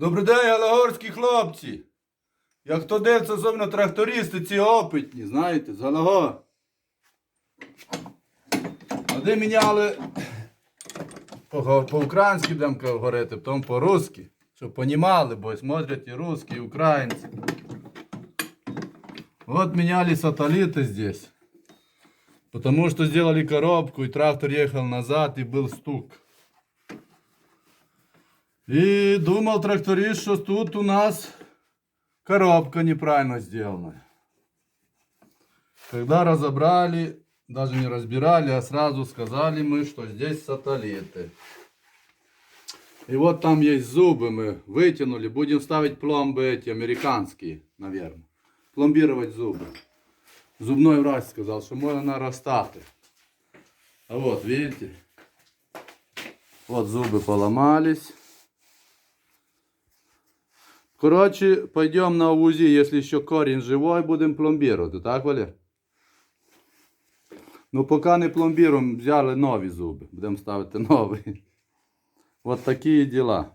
Добрий день, галагорські хлопці! Як хто дивиться, особливо трактористи, ці опитні, знаєте, з Галаго. Вони міняли по-українськи будемо говорити, потім по-русски, щоб понімали, бо смотрять і русські, і українці. Вот меняли сателлиты здесь. Потому что сделали коробку, и трактор ехал назад, и был стук. И думал тракторист, что тут у нас коробка неправильно сделана. Когда разобрали, даже не разбирали, а сразу сказали мы, что здесь сателлиты. И вот там есть зубы, мы вытянули. Будем ставить пломбы эти, американские, наверное. Пломбировать зубы. Зубной врач сказал, что можно нарастать. А вот, видите? Вот зубы поломались. Короче, пойдем на УЗИ, если еще корень живой, будем пломбировать. Так, Валер? Ну, пока не пломбируем, взяли новые зубы. Будем ставить новые. Вот такие дела.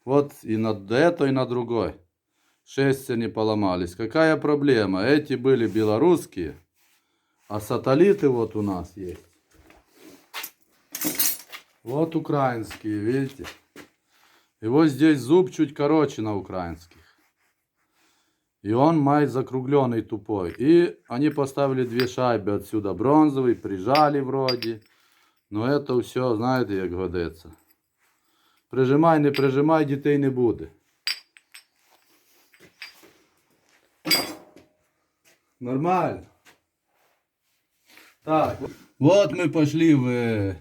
Вот и на это, и на другой. Шестерни не поломались. Какая проблема? Эти были белорусские, а сателлиты вот у нас есть. Вот украинские, видите? И вот здесь зуб чуть короче на украинских. И он май закругленный тупой. И они поставили две шайбы отсюда бронзовый, прижали вроде. Но это все, знаете, як годиться. Прижимай, не прижимай, дітей не буде. Нормально. Так, вот мы пошли в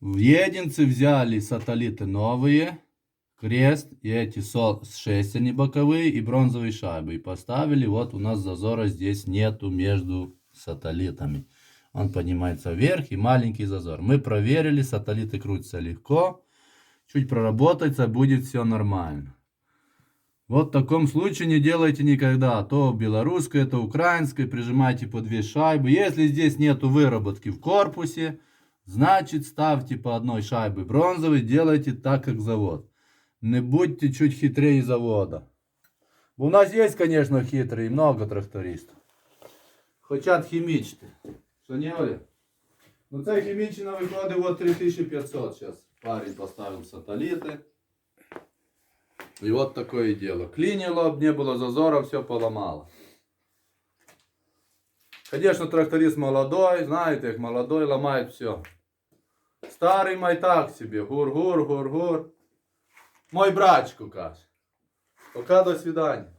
Единцы, взяли сателлиты новые, крест и эти шестерни боковые и бронзовые шайбы. И поставили, вот у нас зазора здесь нету между сателлитами. Он поднимается вверх и маленький зазор. Мы проверили, сателлиты крутятся легко. Чуть проработается, будет все нормально. Вот в таком случае не делайте никогда. То белорусской, то украинской. Прижимайте по две шайбы. Если здесь нету выработки в корпусе, значит ставьте по одной шайбе бронзовой. Делайте так, как завод. Не будьте чуть хитрее завода. У нас есть, конечно, хитрые, много трактористов. Хотят химичити. Что не, Оля? Ну це хімічна виходить вот 3500 сейчас. Парень поставил сателлиты. И вот такое дело. Клинило, не было зазора, все поломало. Конечно, тракторист молодой, знаете, как молодой ломает все. Старый май так себе, гур-гур, гур-гур. Мой братчику каже. Пока, до свидания.